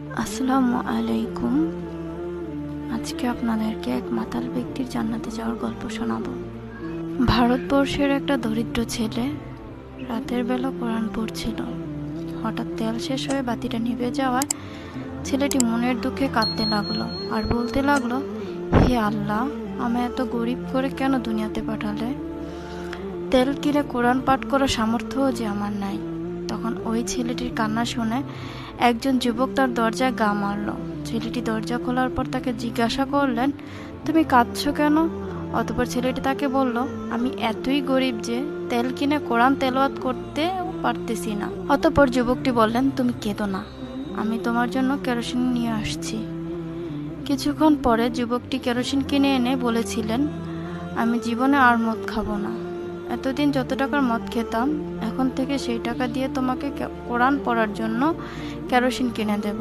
আসসালামু আলাইকুম। আজকে আপনাদেরকে এক মাতাল ব্যক্তির জান্নাতে যাওয়ার গল্প শোনাবো। ভারতবর্ষের একটা দরিদ্র ছেলে রাতের বেলা কোরআন পড়ছিল। হঠাৎ তেল শেষ হয়ে বাতিটা নিভে যাওয়ায় ছেলেটি মনের দুঃখে কাঁদতে লাগলো আর বলতে লাগলো, হে আল্লাহ, আমায় এত গরিব করে কেন দুনিয়াতে পাঠালে? তেল কিনে কোরআন পাঠ করার সামর্থ্যও যে আমার নাই। তখন ওই ছেলেটির কান্না শুনে একজন যুবক তার দরজায় গা মারল। ছেলেটি দরজা খোলার পর তাকে জিজ্ঞাসা করলেন, তুমি কাঁদছো কেন? অতঃপর ছেলেটি তাকে বলল, আমি এতই গরিব যে তেল কিনে কোরআন তেলাওয়াত করতে পারতেছি না। অতঃপর যুবকটি বললেন, তুমি কেঁদো না, আমি তোমার জন্য কেরোসিন নিয়ে আসছি। কিছুক্ষণ পরে যুবকটি কেরোসিন কিনে এনে বলেছিলেন, আমি জীবনে আর মদ খাবো না। এতদিন যত টাকার মদ খেতাম, এখন থেকে সেই টাকা দিয়ে তোমাকে কোরআন পড়ার জন্য কেরোসিন কিনে দেব।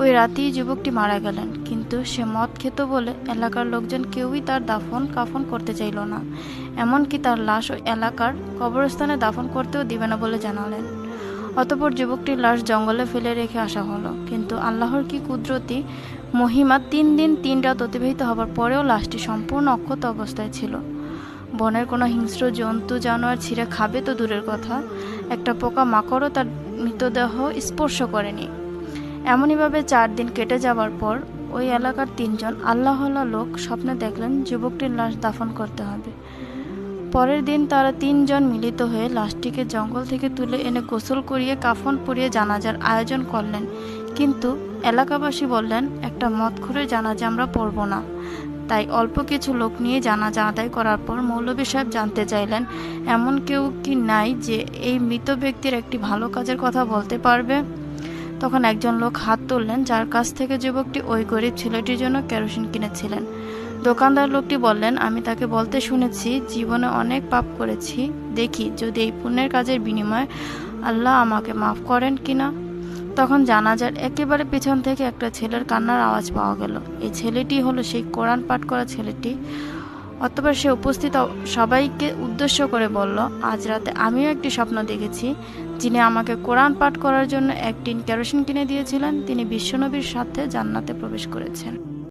ওই রাতেই যুবকটি মারা গেলেন, কিন্তু সে মদ খেত বলে এলাকার লোকজন কেউই তার দাফন কাফন করতে চাইল না। এমনকি তার লাশ ওই এলাকার কবরস্থানে দাফন করতেও দিবে না বলে জানালেন। অতঃপর যুবকটির লাশ জঙ্গলে ফেলে রেখে আসা হলো, কিন্তু আল্লাহর কি কুদরতি মহিমা, 3 দিন 3 রাত অতিবাহিত হবার পরেও লাশটি সম্পূর্ণ অক্ষত অবস্থায় ছিল। বনের কোনো হিংস্র জন্তু জানোয়ার ছিঁড়ে খাবে তো দূরের কথা, একটা পোকা মাকড়ও তার মৃতদেহ স্পর্শ করেনি। এমনইভাবে 4 দিন কেটে যাওয়ার পর ওই এলাকার 3 জন আল্লাহওয়ালা লোক স্বপ্নে দেখলেন যুবকটির লাশ দাফন করতে হবে। পরের দিন তারা 3 জন মিলিত হয়ে লাশটিকে জঙ্গল থেকে তুলে এনে গোসল করিয়ে কাফন পরিয়ে জানাজার আয়োজন করলেন। কিন্তু এলাকাবাসী বললেন, একটা মদখোরের জানাজা আমরা পড়ব না। তাই অল্প কিছু লোক নিয়ে জানাজা আদায় করার পর মৌলভী সাহেব জানতে চাইলেন, এমন কেউ কি নাই যে এই মৃত ব্যক্তির একটি ভালো কাজের কথা বলতে পারবে? তখন একজন লোক হাত তুললেন, যার কাছ থেকে যুবকটি ওই গরিব ছেলেটির জন্য কেরোসিন কিনেছিলেন। দোকানদার লোকটি বললেন, আমি তাকে বলতে শুনেছি জীবনে অনেক পাপ করেছি, দেখি যদি এই পুণ্যের কাজের বিনিময়ে আল্লাহ আমাকে মাফ করেন কিনা। তখন জানাজার একেবারে পিছন থেকে একটা ছেলের কান্নার আওয়াজ পাওয়া গেল। এই ছেলেটি হলো সেই কোরআন পাঠ করা ছেলেটি। অতঃপর সে উপস্থিত সবাইকে উদ্দেশ্য করে বলল, আজ রাতে আমিও একটি স্বপ্ন দেখেছি। যিনি আমাকে কোরআন পাঠ করার জন্য 1 টিন কেরোসিন কিনে দিয়েছিলেন, তিনি বিশ্বনবীর সাথে জান্নাতে প্রবেশ করেছেন।